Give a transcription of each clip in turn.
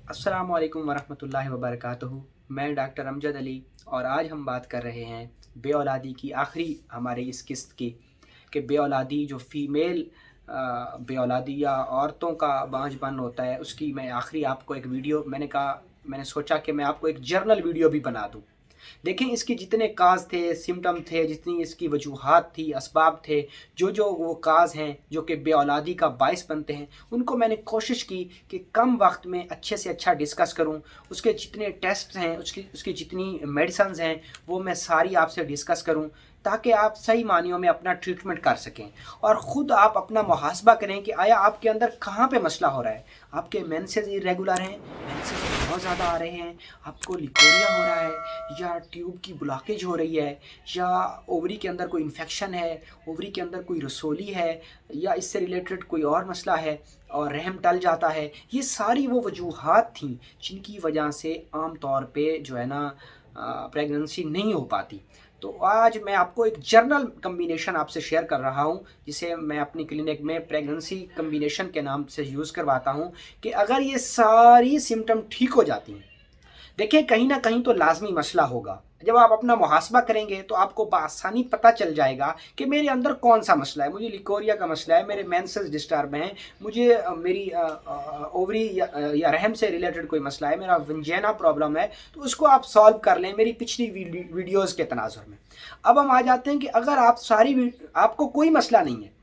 अस्सलामु अलैकुम वरहमतुल्लाहि वबरकातुहू। मैं डॉक्टर अमजद अली और आज हम बात कर रहे हैं बे औलादी की आखिरी हमारे इस किस्त की कि बे औलादी जो फ़ीमेल बे औलादी या औरतों का बांझपन होता है उसकी मैं आखिरी आपको एक वीडियो मैंने सोचा कि मैं आपको एक जर्नल वीडियो भी बना दूं। देखें इसके जितने काज थे, सिम्टम थे, जितनी इसकी वजूहात थी, असबाब थे, जो जो वो काज हैं जो कि बे औलादी का बायस बनते हैं, उनको मैंने कोशिश की कि कम वक्त में अच्छे से अच्छा डिस्कस करूं। उसके जितने टेस्ट हैं, उसकी उसकी जितनी मेडिसिन हैं, वो मैं सारी आपसे डिस्कस करूं ताकि आप सही मानियों में अपना ट्रीटमेंट कर सकें और ख़ुद आप अपना मुहासबा करें कि आया आपके अंदर कहाँ पे मसला हो रहा है। आपके मेंसेस इरेगुलर हैं, मेंसेस बहुत ज़्यादा आ रहे हैं, आपको लिकोरिया हो रहा है या ट्यूब की ब्लॉकेज हो रही है या ओवरी के अंदर कोई इन्फेक्शन है, ओवरी के अंदर कोई रसोली है या इससे रिलेटेड कोई और मसला है और रहम टल जाता है। ये सारी वो वजूहात थी जिनकी वजह से आम तौर पे जो है ना प्रेगनेंसी नहीं हो पाती। तो आज मैं आपको एक जर्नल कम्बिनेशन आपसे शेयर कर रहा हूँ जिसे मैं अपनी क्लिनिक में प्रेगनेंसी कम्बिनेशन के नाम से यूज़ करवाता हूँ कि अगर ये सारी सिम्टम ठीक हो जाती हैं, देखिए कहीं ना कहीं तो लाजमी मसला होगा। जब आप अपना मुहासबा करेंगे तो आपको बआसानी पता चल जाएगा कि मेरे अंदर कौन सा मसला है। मुझे लिकोरिया का मसला है, मेरे मेंसेस डिस्टर्ब हैं, मुझे मेरी ओवरी या रहम से रिलेटेड कोई मसला है, मेरा वंजेना प्रॉब्लम है, तो उसको आप सॉल्व कर लें मेरी पिछली वीडियोज़ के तनाजुर में। अब हम आ जाते हैं कि अगर आप आपको कोई मसला नहीं है,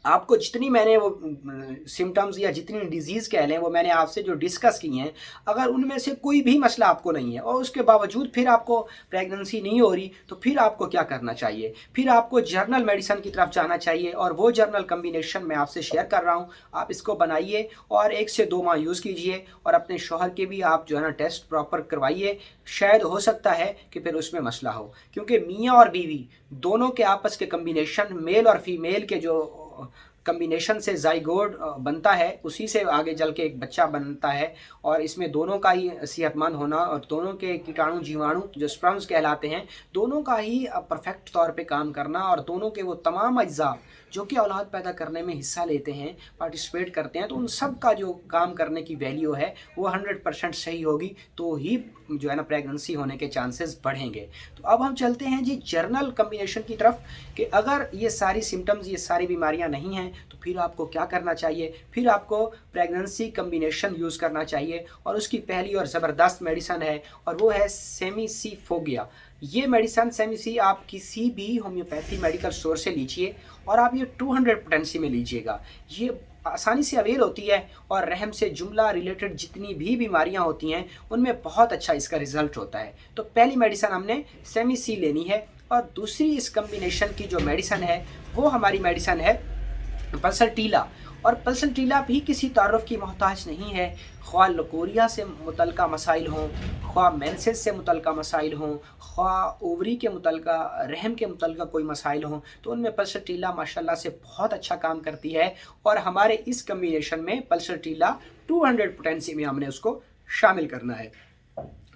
आपको जितनी मैंने वो सिम्टम्स या जितनी डिजीज़ कह लें वो मैंने आपसे जो डिस्कस की हैं, अगर उनमें से कोई भी मसला आपको नहीं है और उसके बावजूद फिर आपको प्रेगनेंसी नहीं हो रही, तो फिर आपको क्या करना चाहिए? फिर आपको जर्नल मेडिसिन की तरफ जाना चाहिए और वो जर्नल कम्बिनेशन मैं आपसे शेयर कर रहा हूँ। आप इसको बनाइए और 1 से 2 माह यूज़ कीजिए और अपने शौहर के भी आप जो है ना टेस्ट प्रॉपर करवाइए। शायद हो सकता है कि फिर उसमें मसला हो, क्योंकि मियाँ और बीवी दोनों के आपस के कम्बिनेशन, मेल और फीमेल के जो कम्बिनेशन से ज़ाइगोट बनता है, उसी से आगे चल के एक बच्चा बनता है और इसमें दोनों का ही सेहतमंद होना और दोनों के कीटाणु जीवाणु जो स्पर्म्स कहलाते हैं, दोनों का ही परफेक्ट तौर पे काम करना और दोनों के वो तमाम अज्जा जो कि औलाद पैदा करने में हिस्सा लेते हैं, पार्टिसिपेट करते हैं, तो उन सब का जो काम करने की वैल्यू है वो 100% सही होगी, तो ही जो है ना प्रेगनेंसी होने के चांसेस बढ़ेंगे। तो अब हम चलते हैं जी जर्नल कम्बिनेशन की तरफ कि अगर ये सारी सिम्टम्स, ये सारी बीमारियां नहीं हैं तो फिर आपको क्या करना चाहिए। फिर आपको प्रेगनेंसी कम्बिनेशन यूज़ करना चाहिए और उसकी पहली और ज़बरदस्त मेडिसन है और वो है सेमीसीफोगिया। ये मेडिसन सेमीसी आप किसी भी होम्योपैथी मेडिकल स्टोर से लीजिए और आप ये 200 पोटेंसी में लीजिएगा। ये आसानी से अवेल होती है और रहम से जुमला रिलेटेड जितनी भी बीमारियां होती हैं उनमें बहुत अच्छा इसका रिजल्ट होता है। तो पहली मेडिसिन हमने सेमीसी लेनी है और दूसरी इस कम्बिनेशन की जो मेडिसिन है वो हमारी मेडिसिन है पल्सरटीला। और पल्सरटीला भी किसी तारुफ की मोहताज नहीं है। ख्वाह लकोरिया से मुतल्लिका मसाइल हों, ख्वाह मेंसेस से मुतल्लिका मसाइल हों, ख्वाह ओवरी के मुतल्लिका, रहम के मुतल्लिका कोई मसाइल हों, तो उनमें पल्सरटीला माशाल्लाह से बहुत अच्छा काम करती है और हमारे इस कम्बिनेशन में पल्सरटीला 200 पोटेंसी में हमने उसको शामिल करना है।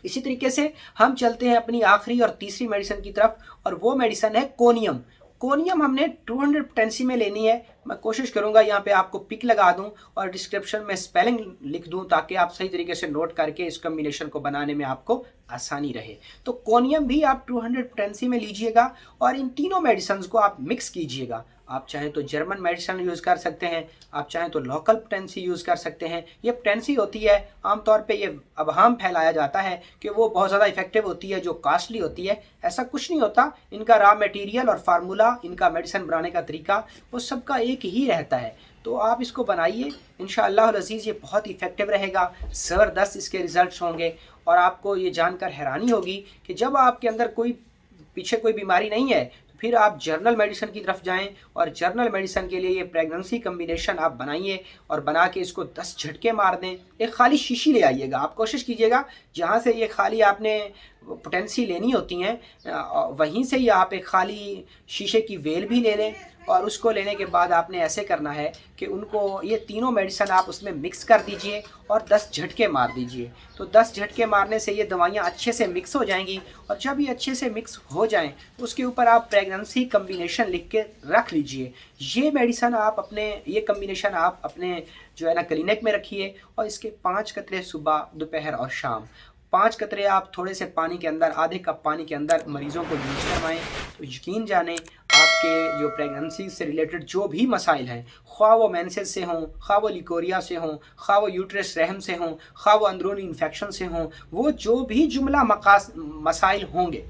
इसी तरीके से हम चलते हैं अपनी आखिरी और तीसरी मेडिसिन की तरफ और वो मेडिसिन है कोनियम। कोनियम हमने 200 पोटेंसी में लेनी है। मैं कोशिश करूंगा यहाँ पे आपको पिक लगा दूं और डिस्क्रिप्शन में स्पेलिंग लिख दूं ताकि आप सही तरीके से नोट करके इस कम्बिनेशन को बनाने में आपको आसानी रहे। तो कोनियम भी आप 200 पोटेंसी में लीजिएगा और इन तीनों मेडिसिन को आप मिक्स कीजिएगा। आप चाहें तो जर्मन मेडिसिन यूज़ कर सकते हैं, आप चाहें तो लोकल पोटेंसी यूज़ कर सकते हैं। ये पोटेंसी होती है आमतौर पे ये अबहाम फैलाया जाता है कि वो बहुत ज़्यादा इफेक्टिव होती है, जो कॉस्टली होती है। ऐसा कुछ नहीं होता। इनका रॉ मटेरियल और फार्मूला, इनका मेडिसिन बनाने का तरीका वो सबका एक ही रहता है। तो आप इसको बनाइए, इंशाअल्लाह अज़ीज़ ये बहुत इफेक्टिव रहेगा, ज़बरदस्त इसके रिजल्ट्स होंगे और आपको ये जानकर हैरानी होगी कि जब आपके अंदर पीछे कोई बीमारी नहीं है तो फिर आप जर्नल मेडिसिन की तरफ जाएं और जर्नल मेडिसिन के लिए ये प्रेगनेंसी कम्बिनेशन आप बनाइए और बना के इसको 10 झटके मार दें। एक खाली शीशी ले आइएगा। आप कोशिश कीजिएगा जहाँ से ये खाली आपने पोटेंसी लेनी होती हैं वहीं से ही आप एक खाली शीशे की वेल भी ले लें اور اس کو لینے کے بعد آپ نے ایسے کرنا ہے کہ ان کو یہ تینوں میڈیسن آپ اس میں مکس کر دیجئے اور 10 جھٹکے مار دیجئے. تو 10 جھٹکے مارنے سے یہ دوائیاں اچھے سے مکس ہو جائیں گی، اور جب یہ اچھے سے مکس ہو جائیں اس کے اوپر آپ پریگننسی کمبینیشن لکھ کے رکھ لیجئے. یہ میڈیسن آپ یہ کمبینیشن آپ اپنے جو ہے نا کلینک میں رکھیے، اور اس کے 5 قطرے صبح، دوپہر اور شام، 5 قطرے آپ تھوڑے سے پانی کے اندر، آدھے کپ پانی کے اندر مریضوں کو یوز کروائیں. تو یقین جانیں آپ کے جو پریگننسی سے ریلیٹڈ جو بھی مسائل ہیں، خواہ وہ مینسز سے ہوں، خواہ وہ لیکوریا سے ہوں، خواہ وہ یوٹرس رحم سے ہوں، خواہ وہ اندرونی انفیکشن سے ہوں، وہ جو بھی جملہ مسائل ہوں گے،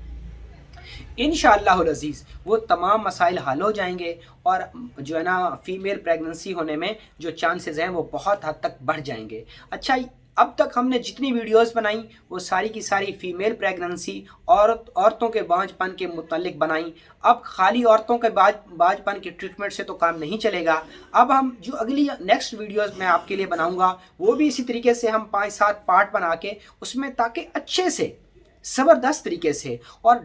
انشاءاللہ العزیز وہ تمام مسائل حل ہو جائیں گے، اور جو ہے نا فیمیل پریگننسی ہونے میں جو چانسز ہیں وہ بہت حد تک بڑھ جائیں گے. اچھا، اب تک ہم نے جتنی ویڈیوز بنائیں وہ ساری کی ساری فیمیل پریگننسی، عورتوں کے بانجھ پن کے متعلق بنائیں. اب خالی عورتوں کے بانجھ پن کے ٹریٹمنٹ سے تو کام نہیں چلے گا. اب ہم جو اگلی نیکسٹ ویڈیوز میں آپ کے لیے بناؤں گا وہ بھی اسی طریقے سے ہم 5-7 پارٹ بنا کے اس میں، تاکہ اچھے سے زبردست طریقے سے اور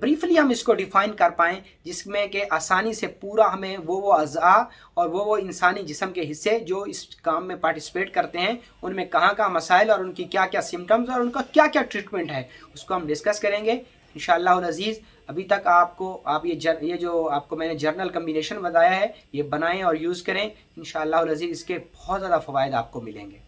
بریفلی ہم اس کو ڈیفائن کر پائیں، جس میں کہ آسانی سے پورا ہمیں وہ اعضاء اور وہ انسانی جسم کے حصے جو اس کام میں پارٹیسپیٹ کرتے ہیں، ان میں کہاں مسائل اور ان کی کیا کیا سمٹمز اور ان کا کیا کیا ٹریٹمنٹ ہے، اس کو ہم ڈسکس کریں گے انشاءاللہ العزیز. ابھی تک آپ یہ جو آپ کو میں نے جرنل کمبینیشن بتایا ہے، یہ بنائیں اور یوز کریں. انشاءاللہ العزیز اس کے بہت زیادہ فوائد آپ کو ملیں گے.